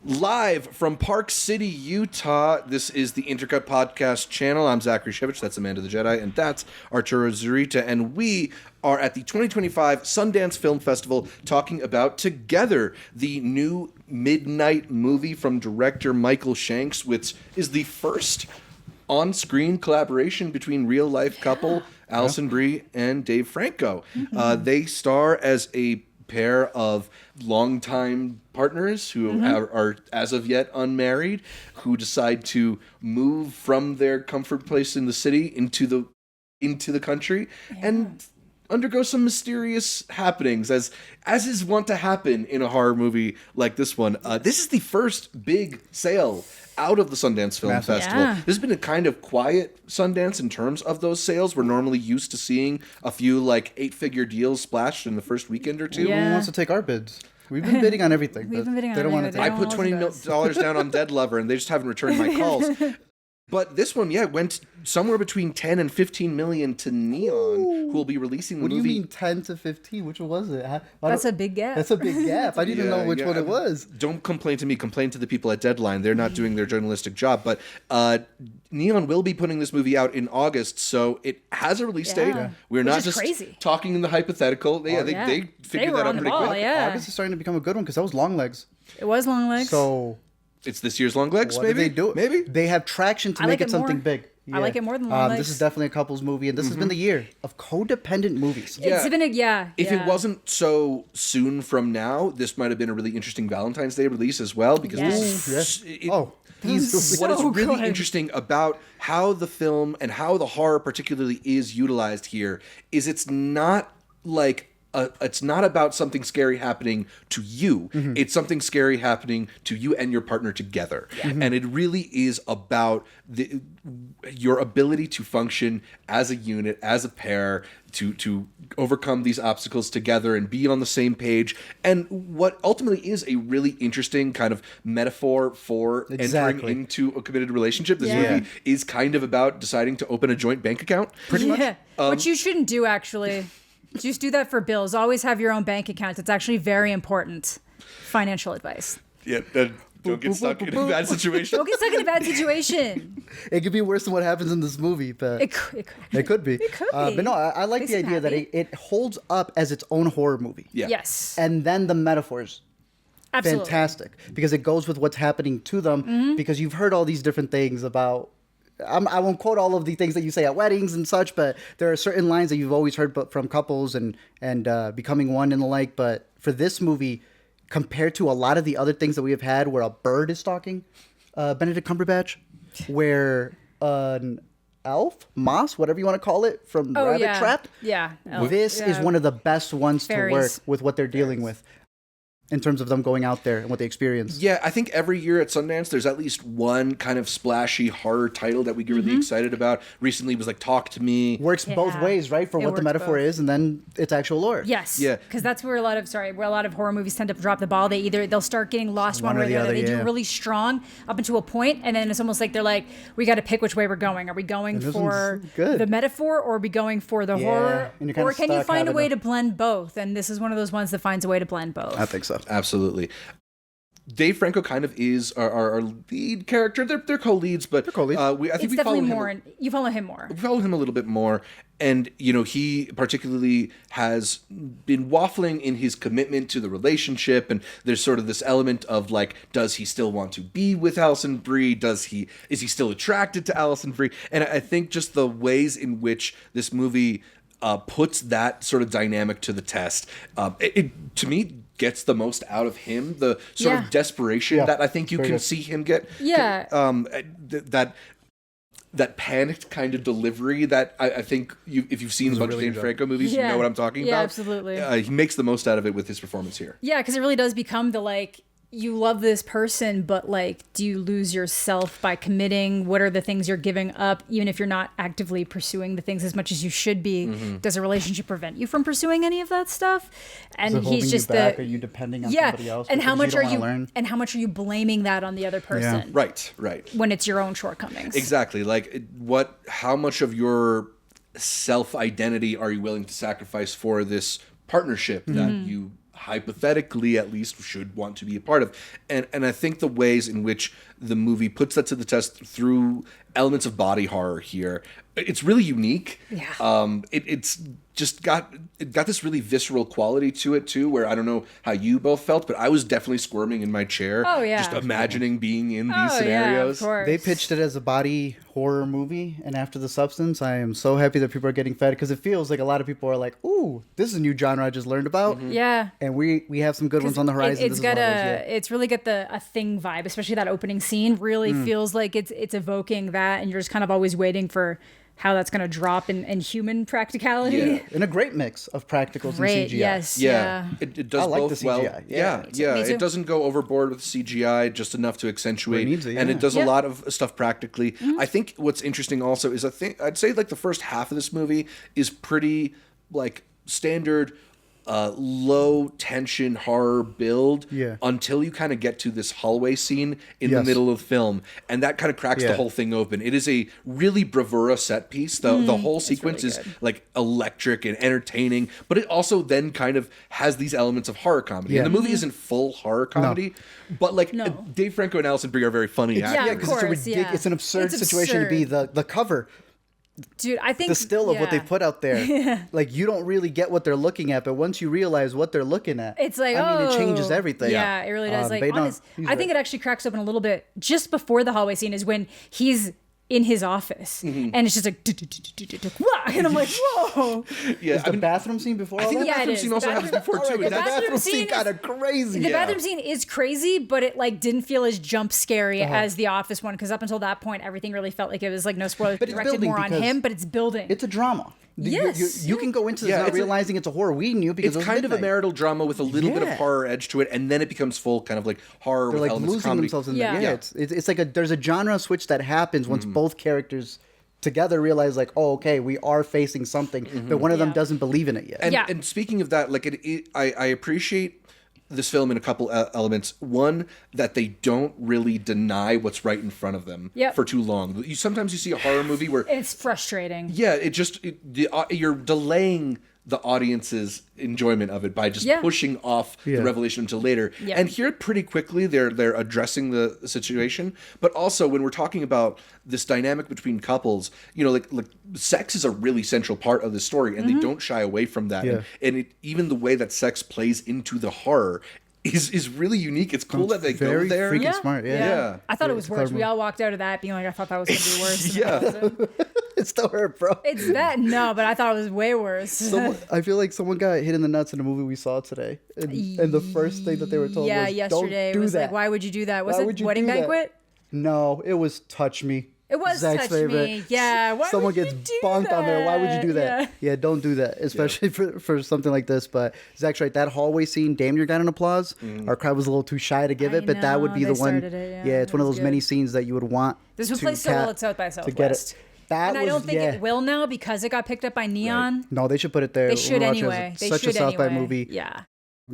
Live from Park City, Utah, this is the Intercut podcast channel. I'm Zachary Shevich, that's Amanda the Jedi, and that's Arturo Zurita, and we are at the 2025 Sundance Film Festival talking about Together, the new midnight movie from director Michael Shanks, which is the first on-screen collaboration between real-life couple Alison, Brie, and Dave Franco. They star as a pair of longtime partners who are as of yet unmarried, who decide to move from their comfort place in the city into the country and undergo some mysterious happenings, as is wont to happen in a horror movie like this one. This is the first big sale out of the Sundance Film Festival. Yeah. This has been a kind of quiet Sundance in terms of those sales. We're normally used to seeing a few like 8-figure deals splashed in the first weekend or two. Yeah. Who wants to take our bids? We've been bidding on everything. We've been bidding on they don't want to everything. take I put $20 down on Dead Lover, and they just haven't returned my calls. But this one, went somewhere between 10 and 15 million to Neon, who will be releasing the What do movie. you mean 10 to 15? Which one was it? That's a big gap. That's a big gap. I didn't know which one it was. Don't complain to me. Complain to the people at Deadline. They're not doing their journalistic job. But Neon will be putting this movie out in August, so it has a release date. Yeah. We're Which not is just crazy. talking in the hypothetical. They figured were that out on the pretty ball, quick. yeah. August is starting to become a good one because that was Long Legs. It was Long Legs. So It's this year's Long Legs, what maybe? did they do? Maybe? They have traction to I make like it it more. something big. I like it more than Long Legs. This is definitely a couple's movie, and this has been the year of codependent movies. It's been If it wasn't so soon from now, this might have been a really interesting Valentine's Day release as well, because Yes. this Easily. what is So really good. interesting about how the film and how the horror particularly is utilized here is it's not like it's not about something scary happening to you. It's something scary happening to you and your partner together. And it really is about your ability to function as a unit, as a pair, to overcome these obstacles together and be on the same page. And what ultimately is a really interesting kind of metaphor for entering into a committed relationship. This movie is kind of about deciding to open a joint bank account. Pretty much. Which you shouldn't do, actually. Just do that for bills. Always have your own bank account. It's actually very important. Financial advice. Yeah, don't get stuck in a bad situation. Don't get stuck in a bad situation. It could be worse than what happens in this movie, but It could be. it could be. It could be. But no, I like Makes the me idea that happy. it holds up as its own horror movie. Yeah. Yes. And then the metaphors. Absolutely. Fantastic, because it goes with what's happening to them, because you've heard all these different things about I won't quote all of the things that you say at weddings and such, but there are certain lines that you've always heard from couples and becoming one and the like. But for this movie, compared to a lot of the other things that we have had where a bird is stalking Benedict Cumberbatch, where an elf, moss, whatever you want to call it, from Rabbit Trap. Yeah. This is one of the best ones to work Fairies. with what they're dealing with in terms of them going out there and what they experience. Yeah, I think every year at Sundance, there's at least one kind of splashy horror title that we get really excited about. Recently, it was like Talk to Me. Works both ways, right? For It what the works metaphor both. is, and then its actual lore. Yes. Yeah. Because that's where a lot of horror movies tend to drop the ball. They'll start getting lost one way or the other. They do really strong up until a point, and then it's almost like they're like, we got to pick which way we're going. Are we going this for one's good. the metaphor, or are we going for the horror? and you're kinda Or can you stuck find a having way to- to blend both? And this is one of those ones that finds a way to blend both. I think so. Absolutely. Dave Franco kind of is our lead character. They're co-leads, but co-leads. I think It's we definitely follow more. him. You follow him more. We follow him a little bit more, and he particularly has been waffling in his commitment to the relationship, and there's sort of this element of like, does he still want to be with Alison Brie? Is he still attracted to Alison Brie? And I think just the ways in which this movie puts that sort of dynamic to the test, it to me gets the most out of him. The sort of desperation that I think you can see him get. Yeah. That panicked kind of delivery that I think if you've seen a bunch of Dave Franco movies, you know what I'm talking about. Yeah, absolutely. He makes the most out of it with his performance here. Yeah, because it really does become the like, you love this person, but like, do you lose yourself by committing? What are the things you're giving up? Even if you're not actively pursuing the things as much as you should be, does a relationship prevent you from pursuing any of that stuff? And Is it holding he's just you back? the Are you depending on somebody else? and how because much don't are you wanna learn? and how much are you blaming that on the other person? Right. When it's your own shortcomings. Exactly. Like how much of your self-identity are you willing to sacrifice for this partnership that you hypothetically at least should want to be a part of. And I think the ways in which the movie puts that to the test through elements of body horror here, it's really unique. Yeah. It's just got this really visceral quality to it too, where I don't know how you both felt, but I was definitely squirming in my chair. Oh, yeah. Just imagining being in these Oh, scenarios. yeah, of course. They pitched it as a body horror movie, and after The Substance, I am so happy that people are getting fed, because it feels like a lot of people are like, "Ooh, this is a new genre I just learned about." Yeah. And we have some good ones on the horizon. It's got it's really got a Thing vibe, especially that opening scene. Really feels like it's evoking that, and you're just kind of always waiting for how that's going to drop in human practicality. Yeah. in a great mix of practicals Great, and CGI. yes. Yeah, it does I like both the well. CGI. Yeah, Yeah, me too. It doesn't go overboard with CGI, just enough to accentuate, Where it needs it, and yeah. it does Yeah. a lot of stuff practically. I think what's interesting also is I'd say like the first half of this movie is pretty like standard. Low tension horror build until you kind of get to this hallway scene in the middle of the film, and that kind of cracks the whole thing open. It is a really bravura set piece. The whole sequence really is like electric and entertaining, but it also then kind of has these elements of horror comedy. And the movie isn't full horror comedy, but like No. Dave Franco and Alison Brie are very funny actors. Yeah, Yeah, of because it's a course, ridiculous, yeah. it's an absurd It's situation to be absurd. the cover, Dude, I think the still of what they put out there. Like, you don't really get what they're looking at, but once you realize what they're looking at, it's like, I mean, it changes oh. everything. Yeah, it really does. Like, but no, honest, he's I think right. it actually cracks open a little bit just before the hallway scene is when he's in his office, and it's just like, and I'm like, whoa. Yeah, Is the bathroom scene before all I think that? the Yeah, it bathroom is. scene The also bathroom- happens before All right, too. the and that's- bathroom scene scene is- kind of crazy. The bathroom scene is crazy, but it like didn't feel as jump scary as the office one, because up until that point, everything really felt like it was like no spoilers, But it's directed building more on because him, but it's building. It's a drama. Yes. You can go into this Yeah, not it's a- realizing it's a horror. We knew because It's it was kind of a midnight. marital drama with a little bit of Yeah. horror edge to it, and then it becomes full kind of like horror They're with like elements of losing comedy. themselves in Yeah. there. Yeah. It's like there's a genre switch that happens once both characters together realize like, oh, okay, we are facing something, but one of them Yeah. doesn't believe in it yet. And, Yeah. and speaking of that, like I appreciate this film in a couple elements. One, that they don't really deny what's right in front of them Yep. for too long. Sometimes you see a horror movie where It's frustrating. you're delaying the audience's enjoyment of it by just Yeah. pushing off the revelation until later. Yeah. And here, pretty quickly, they're addressing the situation. But also, when we're talking about this dynamic between couples, like sex is a really central part of the story, and they don't shy away from that. Yeah. And even the way that sex plays into the horror is really unique. It's cool that they go very there. freaking smart. Yeah. Yeah. I thought it It's was a worse. clever We move. all walked out of that being like, I thought that was going to be worse. Yeah. It's still hurt, bro. It's that, no, but I thought it was way worse. I feel like someone got hit in the nuts in a movie we saw today, and the first thing that they were told yeah, was, yesterday "Don't it was do like, that." why would you do that? Was Why would it you Wedding do that? Banquet? No, it was Touch Me. It was Zach's Touch favorite. Me. Yeah. Why Someone would you gets do bonked on there. Why would you do that? Yeah. Yeah, don't do that, especially for something like this. But Zach's right. That hallway scene damn near got an applause. Our crowd was a little too shy to give I it, but that would know, be the they one. started it, Yeah, yeah, it's one of it was those many good. scenes that you would want. This would to play so well ca- at South by to get it. Southwest. That And I was, don't think yeah. it will now because it got picked up by Neon. No, they should put it there. They should We're watching anyway. as They such should a South by anyway. movie. Yeah.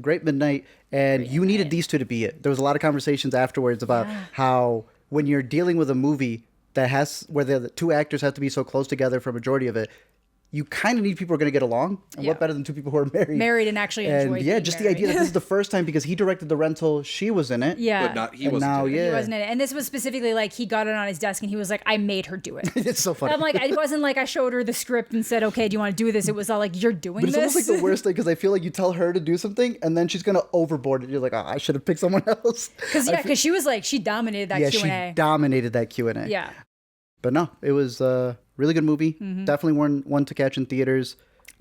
Great Midnight, and you needed these two to be it. There was a lot of conversations afterwards about how when you're dealing with a movie that has where the two actors have to be so close together for a majority of it, you kind of need people who are going to get along. And Yeah. what better than two people who are married? Married and actually enjoy And yeah, being just married. the idea that this is the first time because he directed The Rental, she was in it. Yeah. But he And wasn't. now, in it. yeah. He wasn't in it. And this was specifically like he got it on his desk and he was like, I made her do it. It's so funny. I'm like, it wasn't like I showed her the script and said, okay, do you want to do this? It was all like, you're doing But it's this. almost like the worst thing because I feel like you tell her to do something and then she's gonna overboard it. You're like, oh, I should have picked someone else. Because she was like, she dominated that Yeah, Q&A. she dominated that Q&A. Yeah. But no, it was a really good movie. Mm-hmm. Definitely one to catch in theaters.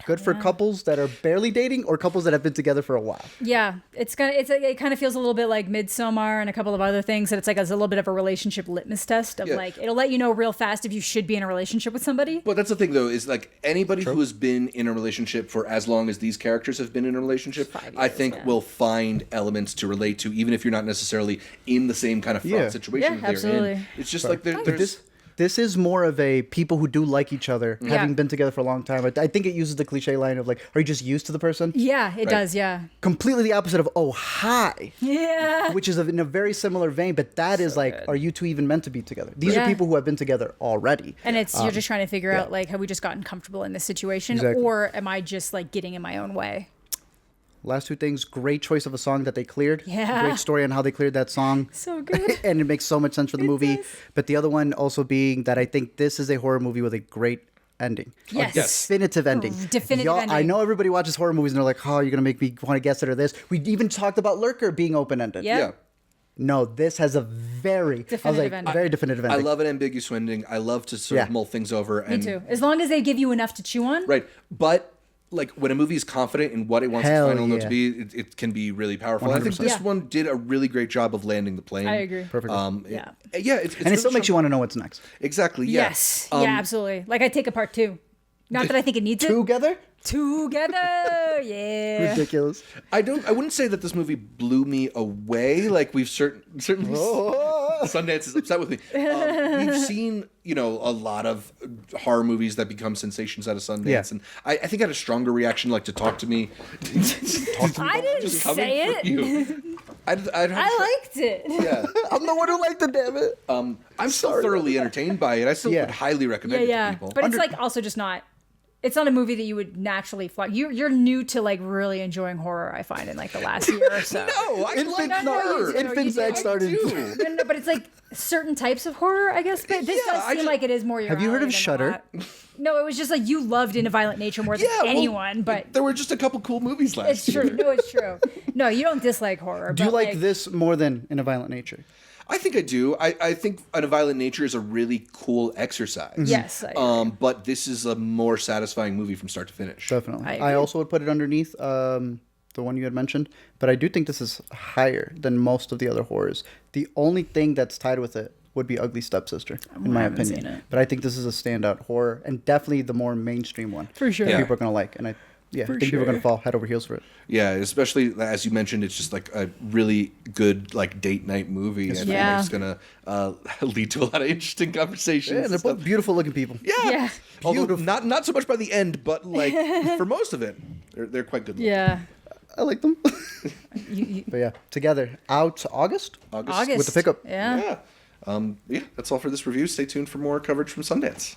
Good for couples that are barely dating or couples that have been together for a while. Yeah, it kind of feels a little bit like Midsommar and a couple of other things that it's like a little bit of a relationship litmus test of Yeah. like it'll let you know real fast if you should be in a relationship with somebody. But that's the thing, though, is like anybody who has been in a relationship for as long as these characters have been in a relationship, 5 I years, think yeah. will find elements to relate to, even if you're not necessarily in the same kind of fraught Yeah. situation Yeah, that they're absolutely. in. It's just like But there's. this is more of a people who do like each other, Yeah. having been together for a long time. I think it uses the cliche line of like, are you just used to the person? Yeah, it does. Yeah. Completely the opposite of, oh, hi. Yeah. Which is in a very similar vein, but that is like, good. are you two even meant to be together? These Yeah. are people who have been together already. And it's you're just trying to figure out like have we just gotten comfortable in this situation Exactly. or am I just like getting in my own way? last two things, great choice of a song that they cleared. Yeah. Great story on how they cleared that song. So good. And it makes so much sense for the movie. does. But the other one also being that I think this is a horror movie with a great ending. Yes. Definitive ending. Definitive Y'all, ending. I know everybody watches horror movies and they're like, oh, you're going to make me want to guess it or this. We even talked about Lurker being open-ended. Yeah. Yeah. No, this has a very Definitive ending. very definitive I ending. love an ambiguous ending. I love to sort of Yeah. mull things over. Me too. As long as they give you enough to chew on. Right. But like when a movie is confident in what it wants Hell its final note yeah. to be, it can be really powerful. I think 100%. this Yeah. one did a really great job of landing the plane. I agree. Perfect. Yeah. It's And it still makes you want to know what's next. Exactly. Yeah. Yes. Yeah, absolutely. Like I take a part 2. Not that I think it needs it. Together? Together. Yeah. Ridiculous. I wouldn't say that this movie blew me away. Like we've certainly Sundance is upset with me. We've seen a lot of horror movies that become sensations out of Sundance, Yeah. and I think I had a stronger reaction like to Talk to Me. I didn't Just coming say from it. you. I liked it. Yeah. I'm the one who liked it, damn it. I'm still thoroughly entertained by it. I still Yeah. would highly recommend it to Yeah. people. But it's like also just not. It's not a movie that you would naturally flock. You're new to like really enjoying horror. I find in like the last year or so. No, I Infant, like no, you horror. do. Infant you Zach do. started. No, but it's like certain types of horror, I guess. But this Yeah, does I seem just- like it is more your Have you heard alley of than Shudder? not. No, it was just like you loved In a Violent Nature more than Yeah, well, anyone. But there were just a couple cool movies last it's year. true. No, it's true. No, you don't dislike horror. Do you but, like this more than In a Violent Nature? I think I do. I think A Violent Nature is a really cool exercise. Yes. I agree. But this is a more satisfying movie from start to finish. Definitely. I I, agree. also would put it underneath the one you had mentioned, but I do think this is higher than most of the other horrors. The only thing that's tied with it would be Ugly Stepsister, in my haven't opinion. seen it. But I think this is a standout horror and definitely the more mainstream one. For sure. That Yeah. people are going to like. And I think people are sure. going to fall head over heels for it. Yeah, especially as you mentioned, it's just like a really good like date night movie, and Yeah. it's gonna lead to a lot of interesting conversations. Yeah, and they're stuff. both beautiful looking people. Yeah. Yeah. Although not so much by the end, but like for most of it, they're quite good. Looking. Yeah. I like them. You, But yeah, together. Out August? August. August. With the pickup. Yeah. Yeah. Yeah. That's all for this review. Stay tuned for more coverage from Sundance.